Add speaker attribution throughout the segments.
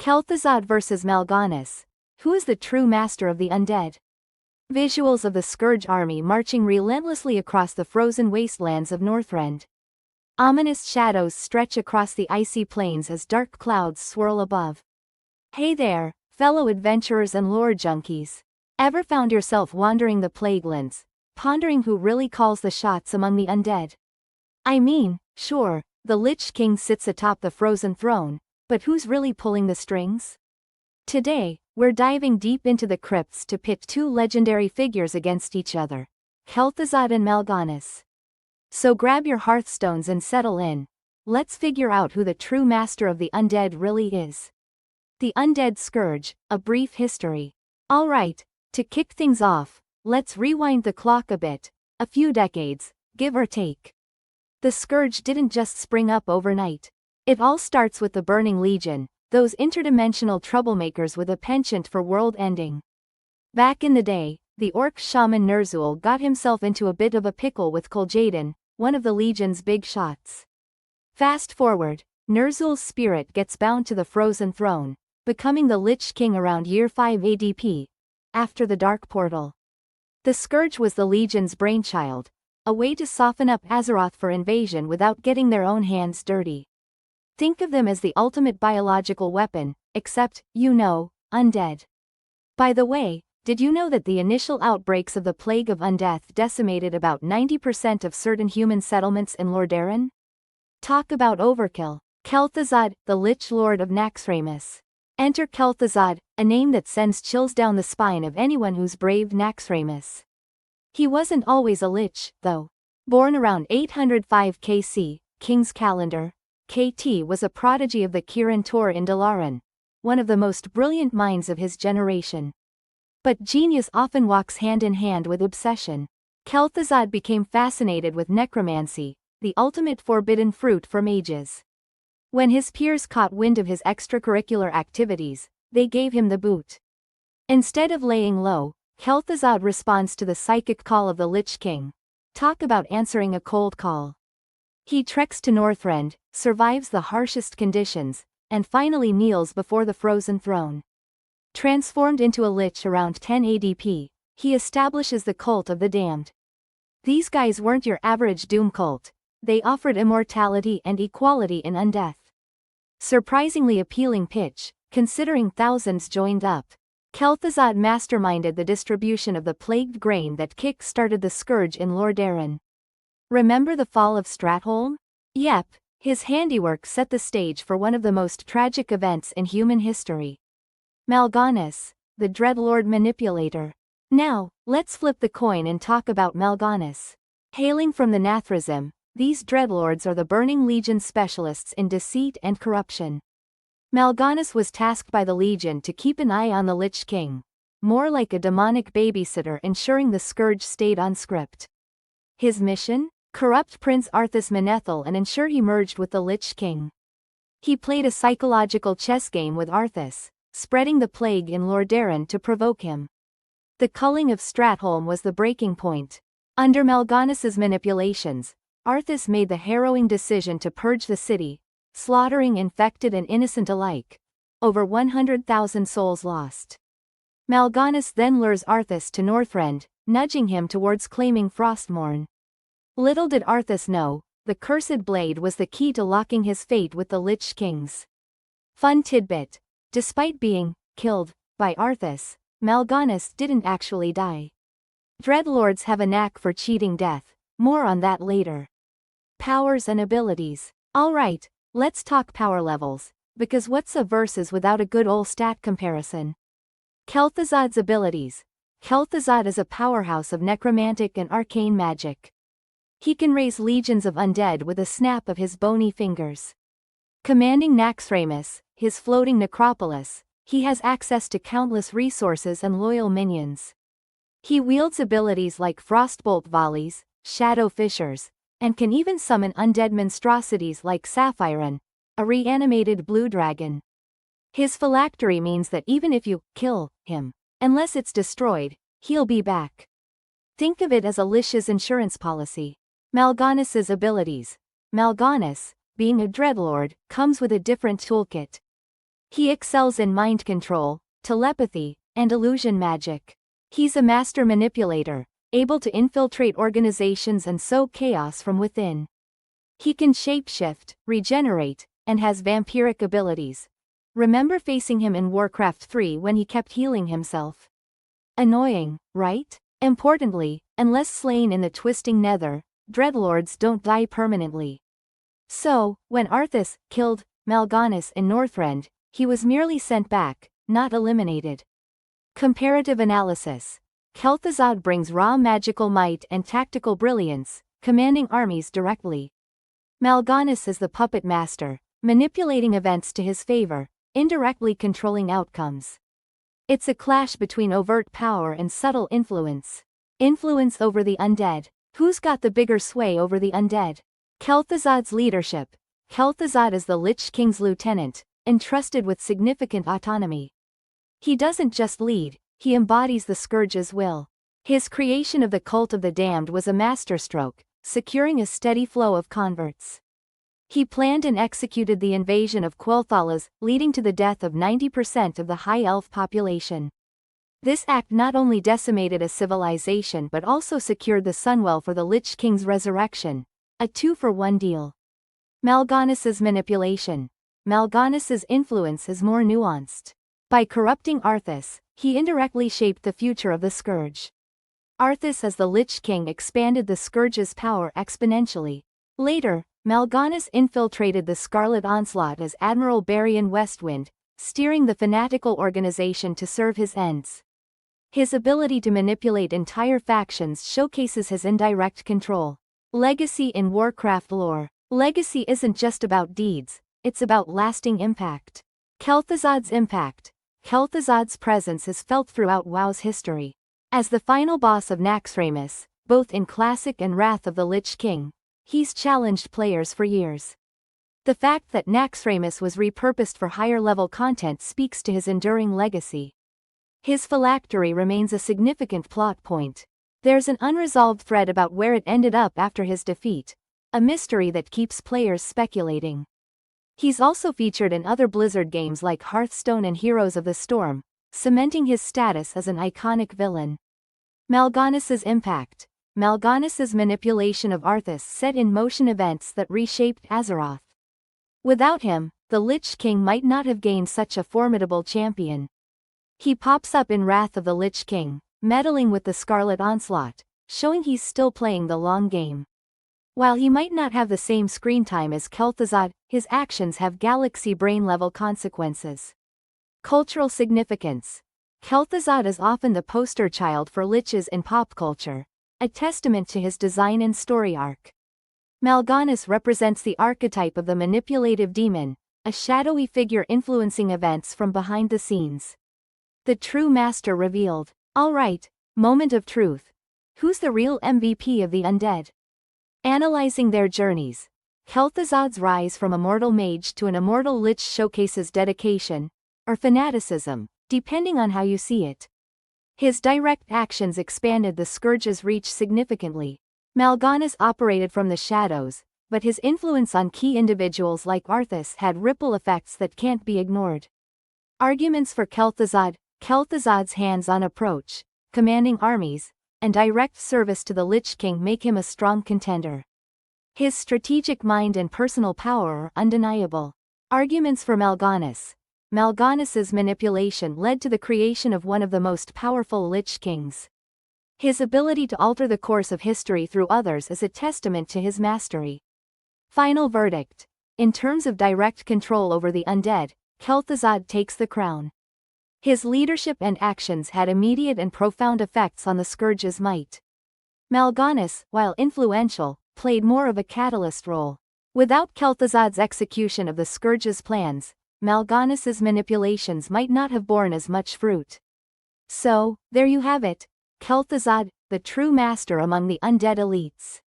Speaker 1: Kel'Thuzad vs Mal'Ganis. Who is the true master of the undead? Visuals of the Scourge army marching relentlessly across the frozen wastelands of Northrend. Ominous shadows stretch across the icy plains as dark clouds swirl above. Hey there, fellow adventurers and lore junkies. Ever found yourself wandering the Plaguelands, pondering who really calls the shots among the undead? I mean, sure, the Lich King sits atop the frozen throne, but who's really pulling the strings? Today, we're diving deep into the crypts to pit two legendary figures against each other, Kel'Thuzad and Mal'Ganis. So grab your hearthstones and settle in. Let's figure out who the true master of the undead really is. The Undead Scourge, a brief history. Alright, to kick things off, let's rewind the clock a bit, a few decades, give or take. The Scourge didn't just spring up overnight. It all starts with the Burning Legion, those interdimensional troublemakers with a penchant for world-ending. Back in the day, the orc shaman Ner'zhul got himself into a bit of a pickle with Kil'jaeden, one of the Legion's big shots. Fast forward, Ner'zhul's spirit gets bound to the frozen throne, becoming the Lich King around year 5 ADP, after the Dark Portal. The Scourge was the Legion's brainchild, a way to soften up Azeroth for invasion without getting their own hands dirty. Think of them as the ultimate biological weapon, except, undead. By the way, did you know that the initial outbreaks of the Plague of Undeath decimated about 90% of certain human settlements in Lordaeron? Talk about overkill. Kel'Thuzad, the Lich Lord of Naxxramas. Enter Kel'Thuzad, a name that sends chills down the spine of anyone who's braved Naxxramas. He wasn't always a lich, though. Born around 805 KC, King's Calendar, KT was a prodigy of the Kirin Tor in Dalaran, one of the most brilliant minds of his generation. But genius often walks hand in hand with obsession. Kel'Thuzad became fascinated with necromancy, the ultimate forbidden fruit for mages. When his peers caught wind of his extracurricular activities, they gave him the boot. Instead of laying low, Kel'Thuzad responds to the psychic call of the Lich King. Talk about answering a cold call. He treks to Northrend, survives the harshest conditions, and finally kneels before the frozen throne. Transformed into a lich around 10 ADP, he establishes the Cult of the Damned. These guys weren't your average doom cult, they offered immortality and equality in undeath. Surprisingly appealing pitch, considering thousands joined up. Kel'Thuzad masterminded the distribution of the plagued grain that kick-started the Scourge in Lordaeron. Remember the fall of Stratholme? Yep, his handiwork set the stage for one of the most tragic events in human history. Mal'Ganis, the Dreadlord Manipulator. Now, let's flip the coin and talk about Mal'Ganis. Hailing from the Nathrezim, these Dreadlords are the Burning Legion specialists in deceit and corruption. Mal'Ganis was tasked by the Legion to keep an eye on the Lich King, more like a demonic babysitter ensuring the Scourge stayed on script. His mission? Corrupt Prince Arthas Menethil and ensure he merged with the Lich King. He played a psychological chess game with Arthas, spreading the plague in Lordaeron to provoke him. The culling of Stratholme was the breaking point. Under Mal'Ganis's manipulations, Arthas made the harrowing decision to purge the city, slaughtering infected and innocent alike. Over 100,000 souls lost. Mal'Ganis then lures Arthas to Northrend, nudging him towards claiming Frostmourne. Little did Arthas know, the Cursed Blade was the key to locking his fate with the Lich Kings. Fun tidbit. Despite being killed by Arthas, Mal'Ganis didn't actually die. Dreadlords have a knack for cheating death, more on that later. Powers and abilities. Alright, let's talk power levels, because what's a versus without a good ol' stat comparison? Kel'Thuzad's abilities. Kel'Thuzad is a powerhouse of necromantic and arcane magic. He can raise legions of undead with a snap of his bony fingers. Commanding Naxxramas, his floating necropolis, he has access to countless resources and loyal minions. He wields abilities like Frostbolt volleys, Shadow Fissures, and can even summon undead monstrosities like Saphiron, a reanimated blue dragon. His phylactery means that even if you kill him, unless it's destroyed, he'll be back. Think of it as a Lich's insurance policy. Mal'Ganis's abilities. Mal'Ganis, being a Dreadlord, comes with a different toolkit. He excels in mind control, telepathy, and illusion magic. He's a master manipulator, able to infiltrate organizations and sow chaos from within. He can shapeshift, regenerate, and has vampiric abilities. Remember facing him in Warcraft 3 when he kept healing himself? Annoying, right? Importantly, unless slain in the twisting nether, dreadlords don't die permanently. So, when Arthas killed Mal'Ganis in Northrend, he was merely sent back, not eliminated. Comparative analysis. Kel'Thuzad brings raw magical might and tactical brilliance, commanding armies directly. Mal'Ganis is the puppet master, manipulating events to his favor, indirectly controlling outcomes. It's a clash between overt power and subtle influence. Influence over the undead. Who's got the bigger sway over the undead? Kel'Thuzad's leadership. Kel'Thuzad is the Lich King's lieutenant, entrusted with significant autonomy. He doesn't just lead, he embodies the Scourge's will. His creation of the Cult of the Damned was a masterstroke, securing a steady flow of converts. He planned and executed the invasion of Quel'Thalas, leading to the death of 90% of the High Elf population. This act not only decimated a civilization but also secured the Sunwell for the Lich King's resurrection, a 2-for-1 deal. Mal'Ganis's manipulation. Mal'Ganis's influence is more nuanced. By corrupting Arthas, he indirectly shaped the future of the Scourge. Arthas as the Lich King expanded the Scourge's power exponentially. Later, Mal'Ganis infiltrated the Scarlet Onslaught as Admiral Barian Westwind, steering the fanatical organization to serve his ends. His ability to manipulate entire factions showcases his indirect control. Legacy in Warcraft lore. Legacy isn't just about deeds, it's about lasting impact. Kel'Thuzad's impact. Kel'Thuzad's presence is felt throughout WoW's history. As the final boss of Naxxramas, both in Classic and Wrath of the Lich King, he's challenged players for years. The fact that Naxxramas was repurposed for higher-level content speaks to his enduring legacy. His phylactery remains a significant plot point. There's an unresolved thread about where it ended up after his defeat, a mystery that keeps players speculating. He's also featured in other Blizzard games like Hearthstone and Heroes of the Storm, cementing his status as an iconic villain. Mal'Ganis's impact. Mal'Ganis's manipulation of Arthas set in motion events that reshaped Azeroth. Without him, the Lich King might not have gained such a formidable champion. He pops up in Wrath of the Lich King, meddling with the Scarlet Onslaught, showing he's still playing the long game. While he might not have the same screen time as Kel'Thuzad, his actions have galaxy brain-level consequences. Cultural significance. Kel'Thuzad is often the poster child for liches in pop culture, a testament to his design and story arc. Mal'Ganis represents the archetype of the manipulative demon, a shadowy figure influencing events from behind the scenes. The true master revealed. Alright, moment of truth. Who's the real MVP of the undead? Analyzing their journeys. Kel'Thuzad's rise from a mortal mage to an immortal lich showcases dedication, or fanaticism, depending on how you see it. His direct actions expanded the Scourge's reach significantly. Mal'Ganis operated from the shadows, but his influence on key individuals like Arthas had ripple effects that can't be ignored. Arguments for Kel'Thuzad. Kel'Thuzad's hands-on approach, commanding armies, and direct service to the Lich King make him a strong contender. His strategic mind and personal power are undeniable. Arguments for Mal'Ganis. Mal'Ganis's manipulation led to the creation of one of the most powerful Lich Kings. His ability to alter the course of history through others is a testament to his mastery. Final verdict. In terms of direct control over the undead, Kel'Thuzad takes the crown. His leadership and actions had immediate and profound effects on the Scourge's might. Mal'Ganis, while influential, played more of a catalyst role. Without Kel'Thuzad's execution of the Scourge's plans, Mal'Ganis's manipulations might not have borne as much fruit. So, there you have it. Kel'Thuzad, the true master among the undead elites.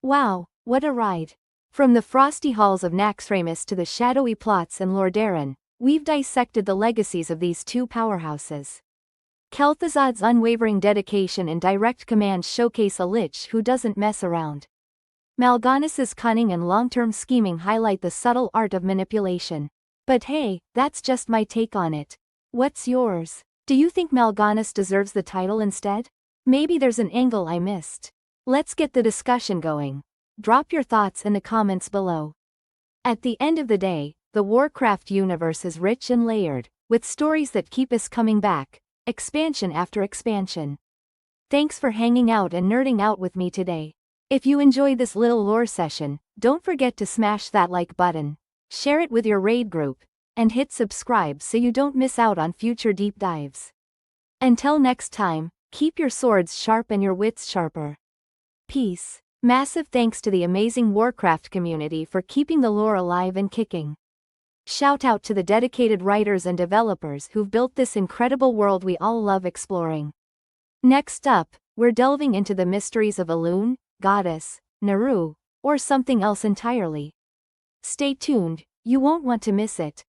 Speaker 1: Wow, what a ride. From the frosty halls of Naxxramas to the shadowy plots in Lordaeron, we've dissected the legacies of these two powerhouses. Kel'Thuzad's unwavering dedication and direct command showcase a lich who doesn't mess around. Mal'Ganis's cunning and long-term scheming highlight the subtle art of manipulation. But hey, that's just my take on it. What's yours? Do you think Mal'Ganis deserves the title instead? Maybe there's an angle I missed. Let's get the discussion going. Drop your thoughts in the comments below. At the end of the day, the Warcraft universe is rich and layered, with stories that keep us coming back, expansion after expansion. Thanks for hanging out and nerding out with me today. If you enjoyed this little lore session, don't forget to smash that like button, share it with your raid group, and hit subscribe so you don't miss out on future deep dives. Until next time, keep your swords sharp and your wits sharper. Peace. Massive thanks to the amazing Warcraft community for keeping the lore alive and kicking. Shout out to the dedicated writers and developers who've built this incredible world we all love exploring. Next up, we're delving into the mysteries of Elune, Goddess, Naru, or something else entirely. Stay tuned, you won't want to miss it.